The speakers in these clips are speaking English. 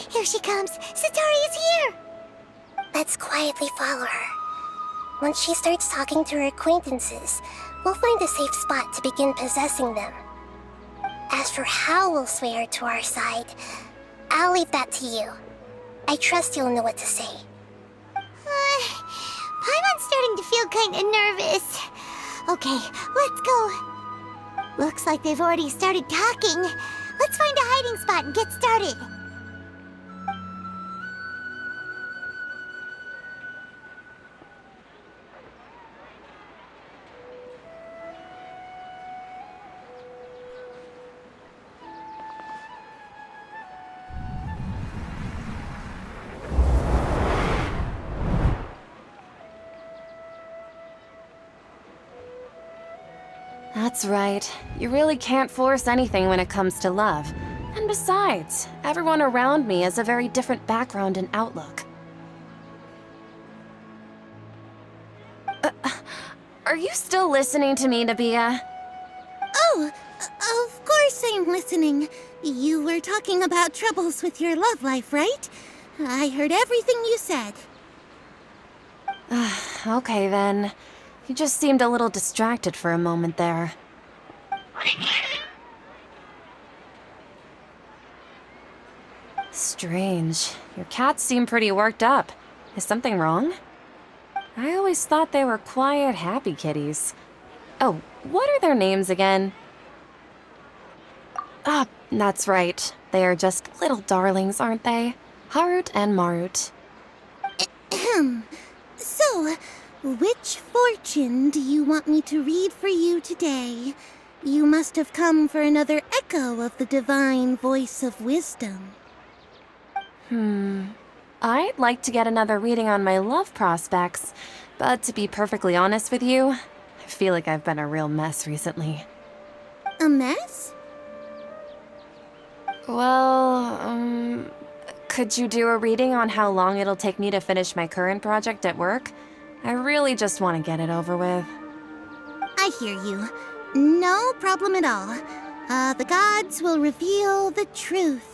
Here she comes! SETARIA's here! Let's quietly follow her. Once she starts talking to her acquaintances, we'll find a safe spot to begin possessing them. As for how we'll sway her to our side, I'll leave that to you. I trust you'll know what to say. Paimon's starting to feel kinda nervous. Okay, let's go. Looks like they've already started talking. Let's find a hiding spot and get started. That's right. You really can't force anything when it comes to love. And besides, everyone around me has a very different background and outlook. Are you still listening to me, Nabia? Oh, of course I'm listening. You were talking about troubles with your love life, right? I heard everything you said. Okay then. You just seemed a little distracted for a moment there. Strange. Your cats seem pretty worked up. Is something wrong? I always thought they were quiet, happy kitties. Oh, what are their names again? Ah, that's right. They are just little darlings, aren't they? Harut and Marut. So, which fortune do you want me to read for you today? You must have come for another echo of the divine voice of wisdom. I'd like to get another reading on my love prospects, but to be perfectly honest with you, I feel like I've been a real mess recently. A mess? Well, could you do a reading on how long it'll take me to finish my current project at work? I really just want to get it over with. I hear you. No problem at all. The gods will reveal the truth.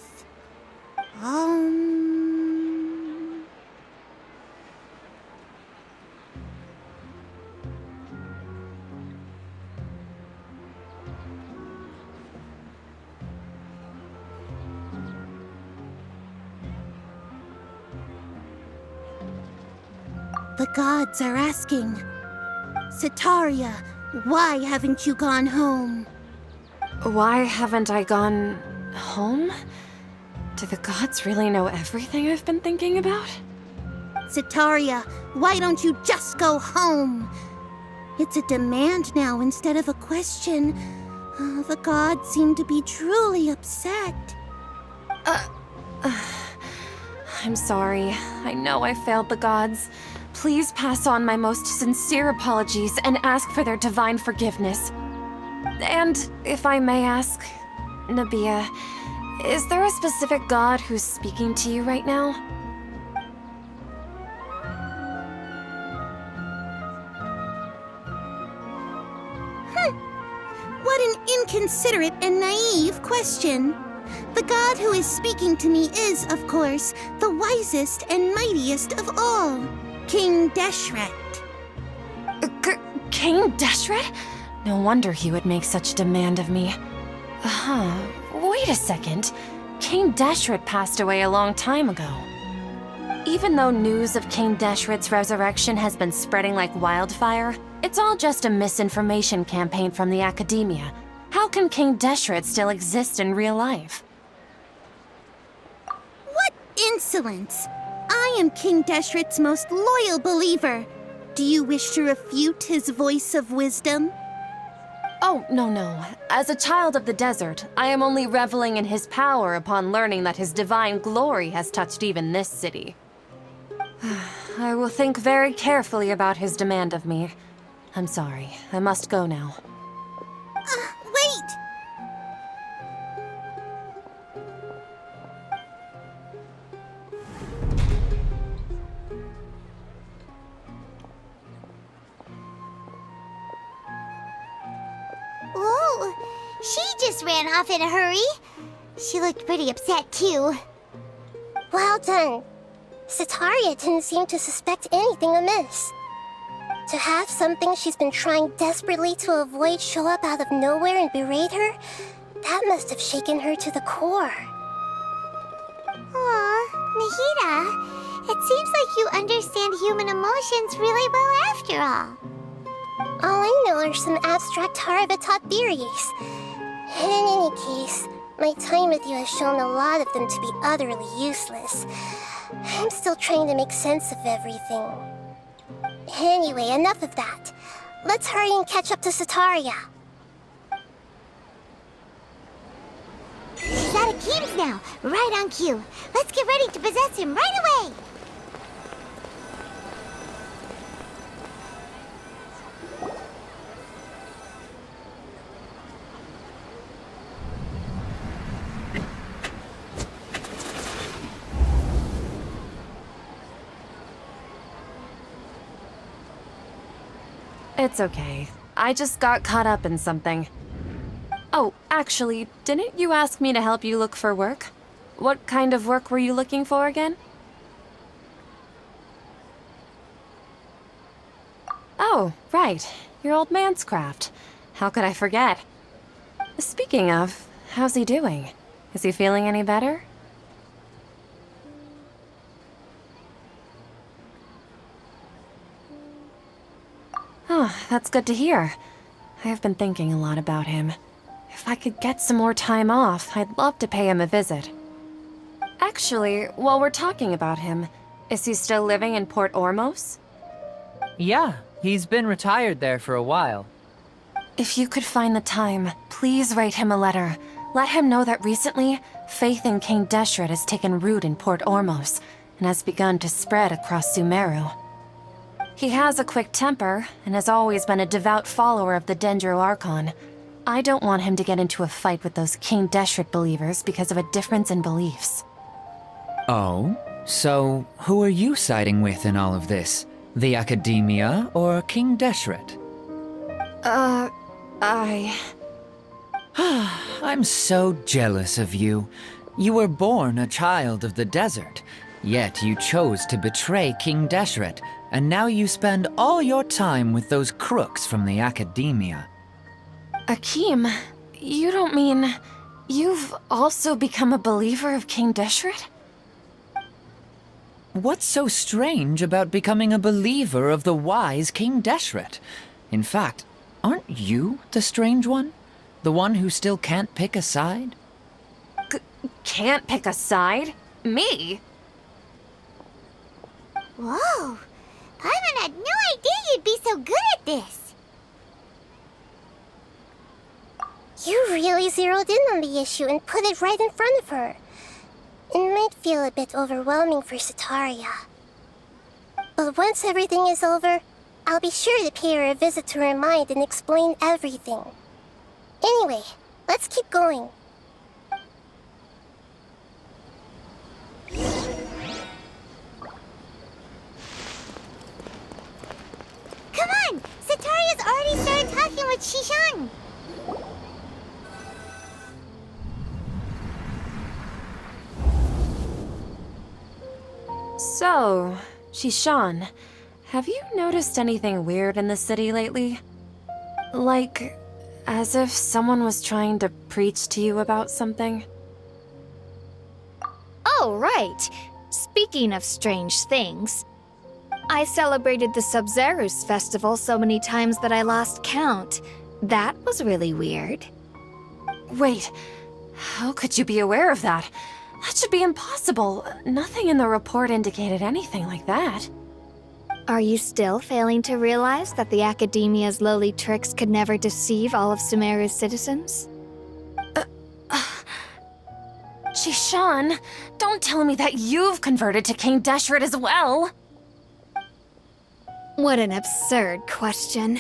The gods are asking, SETARIA, why haven't you gone home? Why haven't I gone home? Do the gods really know everything I've been thinking about? SETARIA, why don't you just go home? It's a demand now instead of a question. The gods seem to be truly upset. I'm sorry. I know I failed the gods. Please pass on my most sincere apologies and ask for their divine forgiveness. And if I may ask, Nabia, is there a specific god who's speaking to you right now? What an inconsiderate and naive question. The god who is speaking to me is, of course, the wisest and mightiest of all, King Deshret. King Deshret? No wonder he would make such demand of me. Wait a second. King Deshret passed away a long time ago. Even though news of King Deshret's resurrection has been spreading like wildfire, it's all just a misinformation campaign from the academia. How can King Deshret still exist in real life? What insolence! I am King Deshret's most loyal believer. Do you wish to refute his voice of wisdom? Oh, no. As a child of the desert, I am only reveling in his power upon learning that his divine glory has touched even this city. I will think very carefully about his demand of me. I'm sorry, I must go now. Wait! Whoa! She just ran off in a hurry. She looked pretty upset, too. Well done. SETARIA didn't seem to suspect anything amiss. To have something she's been trying desperately to avoid show up out of nowhere and berate her, that must have shaken her to the core. Aw, Nahida, it seems like you understand human emotions really well after all. All I know are some abstract Harava-taught theories. And in any case, my time with you has shown a lot of them to be utterly useless. I'm still trying to make sense of everything. Anyway, enough of that. Let's hurry and catch up to SETARIA. She's at Akeem's now, right on cue. Let's get ready to possess him right away! It's okay. I just got caught up in something. Oh, actually, didn't you ask me to help you look for work? What kind of work were you looking for again? Oh, right. Your old man's craft. How could I forget? Speaking of, how's he doing? Is he feeling any better? Oh, that's good to hear. I have been thinking a lot about him. If I could get some more time off, I'd love to pay him a visit. Actually, while we're talking about him, is he still living in Port Ormos? Yeah, he's been retired there for a while. If you could find the time, please write him a letter. Let him know that recently, faith in King Deshret has taken root in Port Ormos and has begun to spread across Sumeru. He has a quick temper and has always been a devout follower of the Dendro Archon. I don't want him to get into a fight with those King Deshret believers because of a difference in beliefs. Oh? So, who are you siding with in all of this? The Academia or King Deshret? I'm so jealous of you. You were born a child of the desert, yet you chose to betray King Deshret, and now you spend all your time with those crooks from the Academia. Akeem, you don't mean you've also become a believer of King Deshret? What's so strange about becoming a believer of the wise King Deshret? In fact, aren't you the strange one? The one who still can't pick a side? Can't pick a side? Me? Whoa! Paimon had no idea you'd be so good at this! You really zeroed in on the issue and put it right in front of her. It might feel a bit overwhelming for SETARIA. But once everything is over, I'll be sure to pay her a visit to her mind and explain everything. Anyway, let's keep going. Come on! SETARIA's already started talking with Shishan! So, Shishan, have you noticed anything weird in the city lately? Like, as if someone was trying to preach to you about something? Oh, right. Speaking of strange things, I celebrated the Sub-Zerus festival so many times that I lost count. That was really weird. Wait, how could you be aware of that? That should be impossible. Nothing in the report indicated anything like that. Are you still failing to realize that the Academia's lowly tricks could never deceive all of Sumeru's citizens? Shishan, don't tell me that you've converted to King Deshret as well! What an absurd question.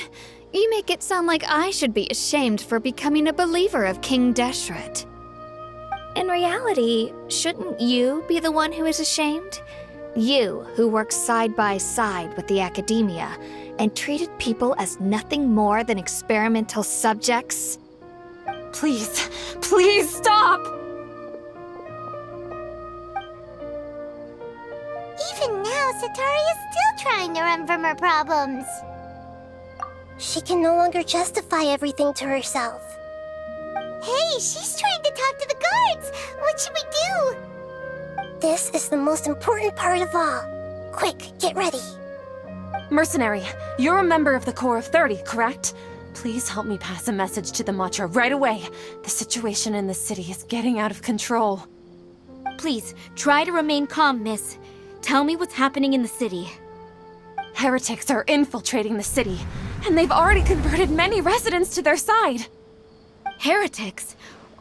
You make it sound like I should be ashamed for becoming a believer of King Deshret. In reality, shouldn't you be the one who is ashamed? You, who worked side by side with the Academia and treated people as nothing more than experimental subjects? Please, please stop! Even now, Setaria's still trying to run from her problems. She can no longer justify everything to herself. Hey, she's trying to talk to the guards! What should we do? This is the most important part of all. Quick, get ready. Mercenary, you're a member of the Corps of 30, correct? Please help me pass a message to the Matcha right away. The situation in the city is getting out of control. Please, try to remain calm, miss. Tell me what's happening in the city. Heretics are infiltrating the city, and they've already converted many residents to their side. Heretics?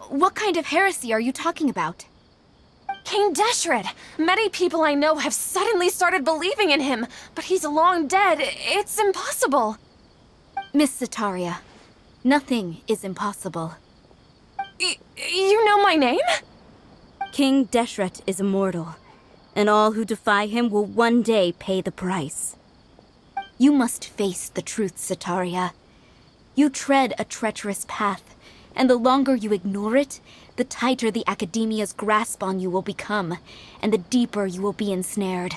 What kind of heresy are you talking about? King Deshret! Many people I know have suddenly started believing in him, but he's long dead. It's impossible. Miss Setaria, nothing is impossible. You know my name? King Deshret is immortal, and all who defy him will one day pay the price. You must face the truth, Setaria. You tread a treacherous path, and the longer you ignore it, the tighter the Academia's grasp on you will become, and the deeper you will be ensnared.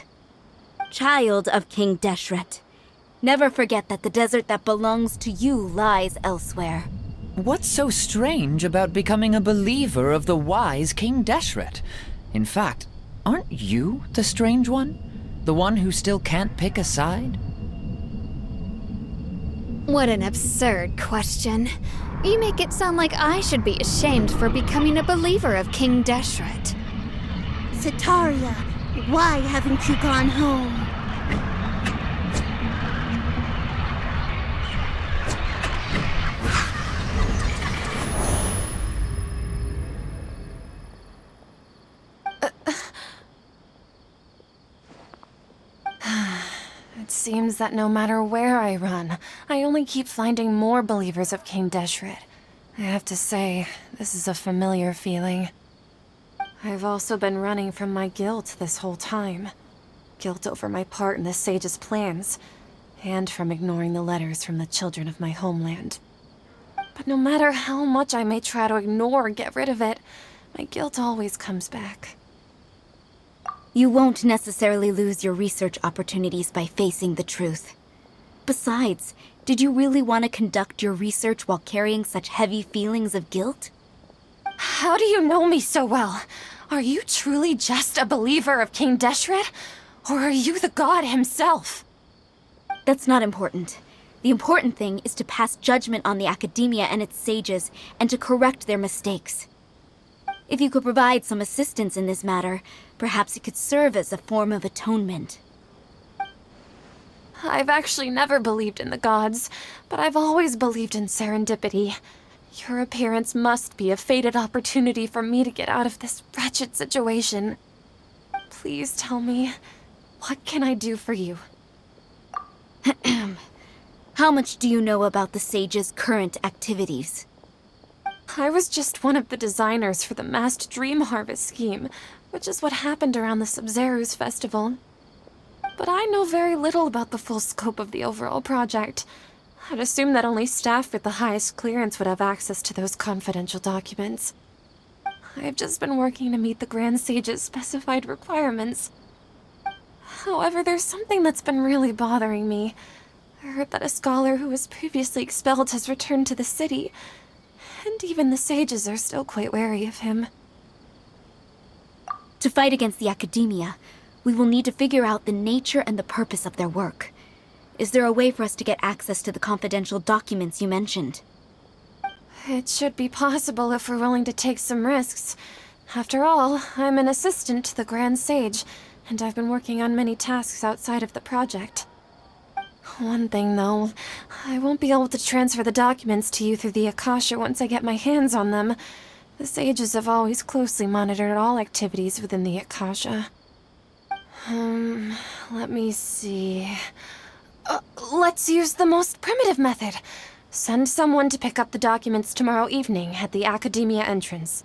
Child of King Deshret, never forget that the desert that belongs to you lies elsewhere. What's so strange about becoming a believer of the wise King Deshret? In fact, aren't you the strange one? The one who still can't pick a side? What an absurd question. You make it sound like I should be ashamed for becoming a believer of King Deshret. Setaria, why haven't you gone home? It seems that no matter where I run, I only keep finding more believers of King Deshret. I have to say, this is a familiar feeling. I've also been running from my guilt this whole time. Guilt over my part in the sage's plans, and from ignoring the letters from the children of my homeland. But no matter how much I may try to ignore or get rid of it, my guilt always comes back. You won't necessarily lose your research opportunities by facing the truth. Besides, did you really want to conduct your research while carrying such heavy feelings of guilt? How do you know me so well? Are you truly just a believer of King Deshret? Or are you the god himself? That's not important. The important thing is to pass judgment on the Academia and its sages, and to correct their mistakes. If you could provide some assistance in this matter, perhaps it could serve as a form of atonement. I've actually never believed in the gods, but I've always believed in serendipity. Your appearance must be a fated opportunity for me to get out of this wretched situation. Please tell me, what can I do for you? How much do you know about the sage's current activities? I was just one of the designers for the masked dream harvest scheme, which is what happened around the Sub-Zero's festival. But I know very little about the full scope of the overall project. I'd assume that only staff with the highest clearance would have access to those confidential documents. I've just been working to meet the Grand Sage's specified requirements. However, there's something that's been really bothering me. I heard that a scholar who was previously expelled has returned to the city, and even the sages are still quite wary of him. To fight against the Academia, we will need to figure out the nature and the purpose of their work. Is there a way for us to get access to the confidential documents you mentioned? It should be possible if we're willing to take some risks. After all, I'm an assistant to the Grand Sage, and I've been working on many tasks outside of the project. One thing, though. I won't be able to transfer the documents to you through the Akasha once I get my hands on them. The sages have always closely monitored all activities within the Akasha. Let me see... let's use the most primitive method. Send someone to pick up the documents tomorrow evening at the Academia entrance.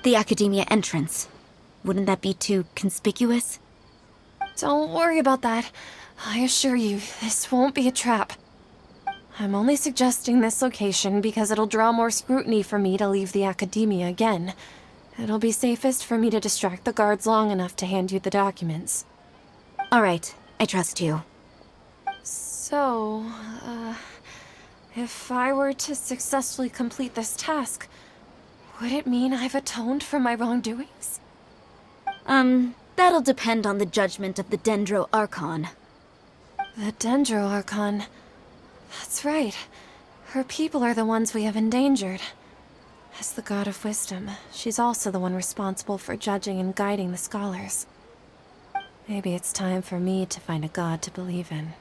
The Academia entrance. Wouldn't that be too conspicuous? Don't worry about that. I assure you, this won't be a trap. I'm only suggesting this location because it'll draw more scrutiny for me to leave the Academia again. It'll be safest for me to distract the guards long enough to hand you the documents. All right, I trust you. So, if I were to successfully complete this task, would it mean I've atoned for my wrongdoings? That'll depend on the judgment of the Dendro Archon. The Dendro Archon. That's right. Her people are the ones we have endangered. As the God of Wisdom, she's also the one responsible for judging and guiding the scholars. Maybe it's time for me to find a god to believe in.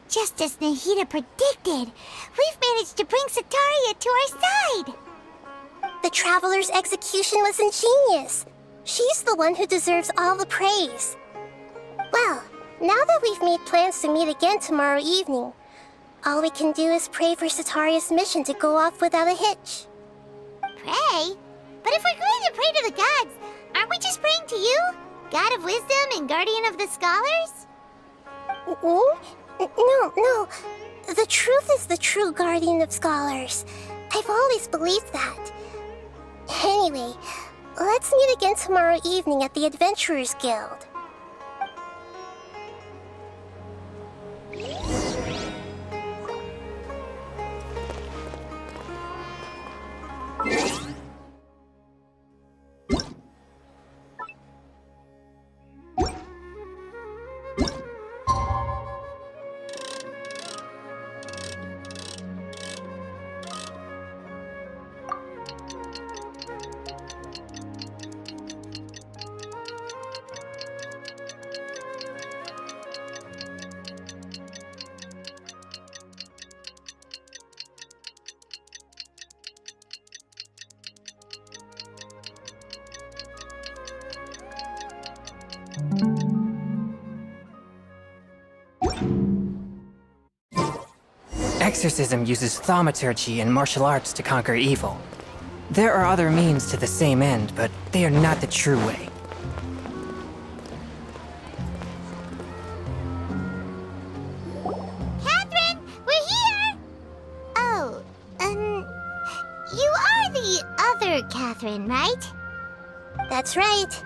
Just as Nahida predicted, we've managed to bring SETARIA to our side! The Traveler's execution was ingenious. She's the one who deserves all the praise. Well, now that we've made plans to meet again tomorrow evening, all we can do is pray for SETARIA's mission to go off without a hitch. Pray? But if we're going to pray to the gods, aren't we just praying to you? God of Wisdom and Guardian of the Scholars? No. The truth is the true Guardian of Scholars. I've always believed that. Anyway, let's meet again tomorrow evening at the Adventurers Guild. Exorcism uses thaumaturgy and martial arts to conquer evil. There are other means to the same end, but they are not the true way. Catherine, we're here! Oh, you are the other Catherine, right? That's right.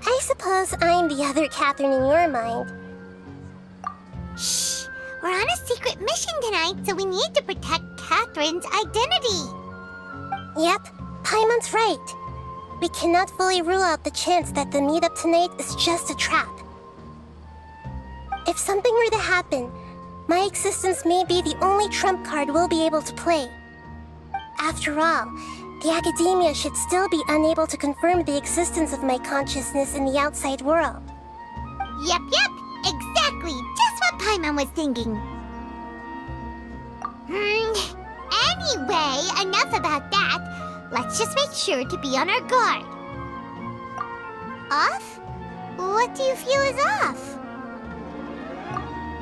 I suppose I'm the other Catherine in your mind. Shh! We're on a secret mission tonight, so we need to protect Catherine's identity. Yep, Paimon's right. We cannot fully rule out the chance that the meetup tonight is just a trap. If something were to happen, my existence may be the only trump card we'll be able to play. After all, the Academia should still be unable to confirm the existence of my consciousness in the outside world. Yep, exactly, just what Paimon was thinking. Anyway, enough about that. Let's just make sure to be on our guard. Off? What do you feel is off?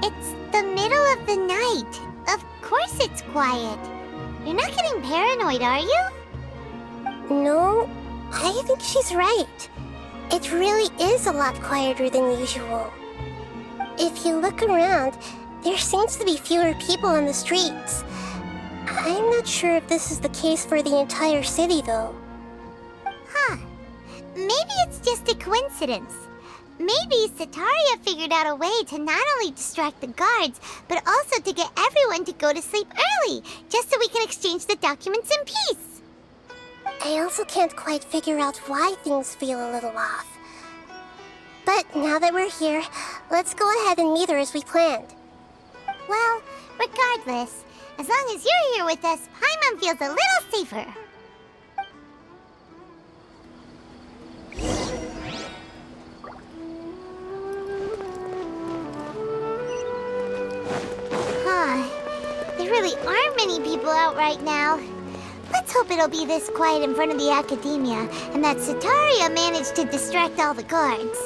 It's the middle of the night. Of course it's quiet. You're not getting paranoid, are you? No, I think she's right. It really is a lot quieter than usual. If you look around, there seems to be fewer people on the streets. I'm not sure if this is the case for the entire city, though. Huh. Maybe it's just a coincidence. Maybe SETARIA figured out a way to not only distract the guards, but also to get everyone to go to sleep early, just so we can exchange the documents in peace. I also can't quite figure out why things feel a little off. But now that we're here, let's go ahead and meet her as we planned. Well, regardless, as long as you're here with us, Paimon feels a little safer. right now. Let's hope it'll be this quiet in front of the Academia, and that SETARIA managed to distract all the guards.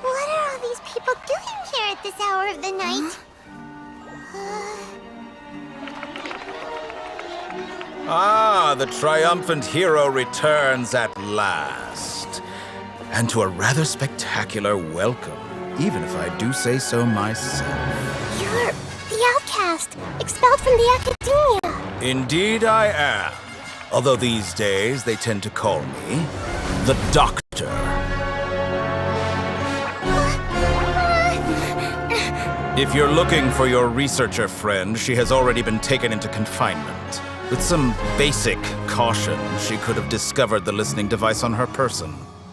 What are all these people doing here at this hour of the night? Ah, the triumphant hero returns at last. And to a rather spectacular welcome, even if I do say so myself. You're the outcast, expelled from the Academia. Indeed I am. Although these days they tend to call me the Doctor. If you're looking for your researcher friend, she has already been taken into confinement. With some basic caution, she could have discovered the listening device on her person.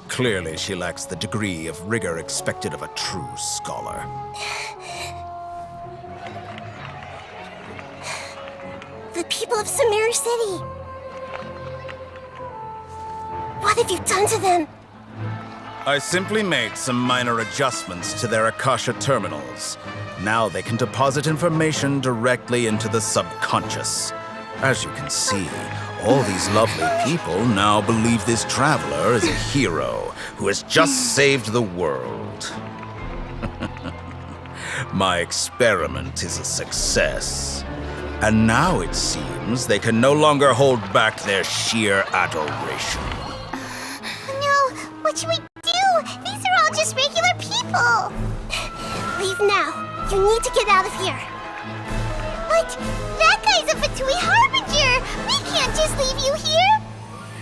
Clearly, she lacks the degree of rigor expected of a true scholar. The people of Sumeru City. What have you done to them? I simply made some minor adjustments to their Akasha terminals. Now they can deposit information directly into the subconscious. As you can see, all these lovely people now believe this traveler is a hero who has just saved the world. My experiment is a success. And now it seems they can no longer hold back their sheer adoration. No, what should we do? These are all just regular people. Leave now. You need to get out of here. But that guy's a Fatui Harbinger. We can't just leave you here.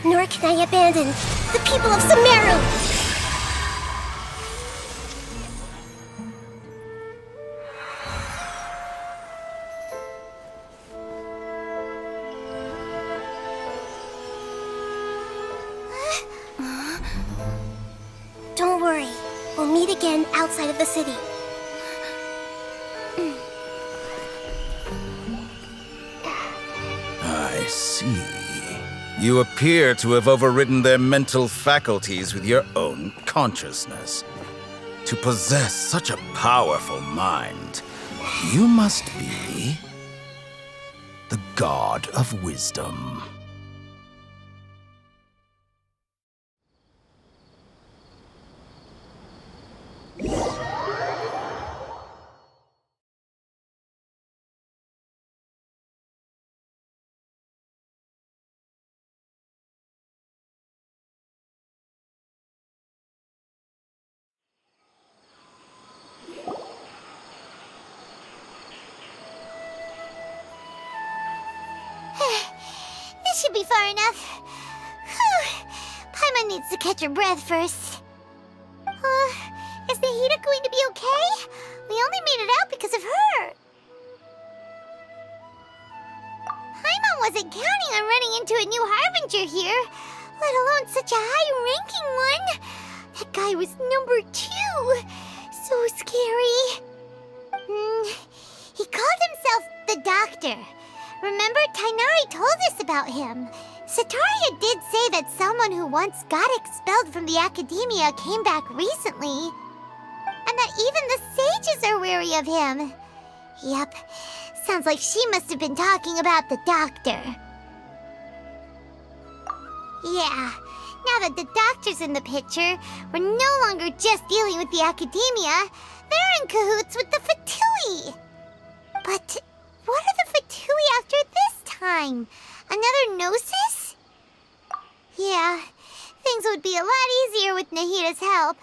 Nor can I abandon the people of Sumeru. Don't worry. We'll meet again outside of the city. I see. You appear to have overridden their mental faculties with your own consciousness. To possess such a powerful mind, you must be the god of wisdom. This should be far enough. Whew. Paimon needs to catch her breath first. Is Nahida going to be okay? We only made it out because of her. Paimon wasn't counting on running into a new Harbinger here, let alone such a high-ranking one. That guy was number 2. So scary. He called himself the Doctor. Remember, Tainari told us about him. SETARIA did say that someone who once got expelled from the Academia came back recently. And that even the sages are wary of him. Yep, sounds like she must have been talking about the Doctor. Yeah, now that the Doctor's in the picture, we're no longer just dealing with the Academia. They're in cahoots with the Fatui. But what are the Fatui after this time? Another Gnosis? Yeah, things would be a lot easier with Nahida's help.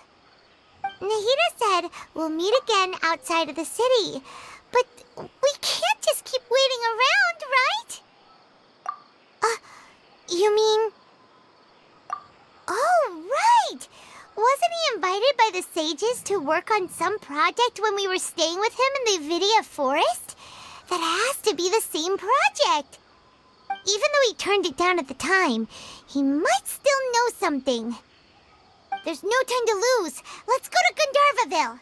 Nahida said we'll meet again outside of the city. But we can't just keep waiting around, right? You mean... Oh, right! Wasn't he invited by the sages to work on some project when we were staying with him in the Vidia forest? That has to be the same project. Even though he turned it down at the time, he might still know something. There's no time to lose. Let's go to Gandharvaville.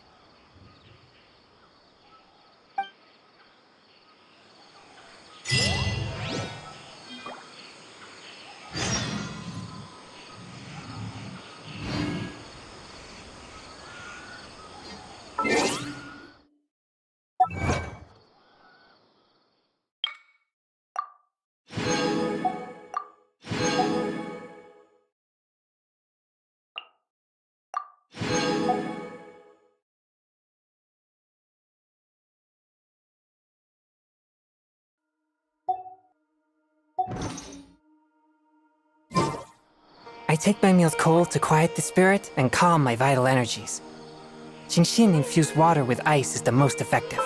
I take my meals cold to quiet the spirit and calm my vital energies. Genshin infused water with ice is the most effective.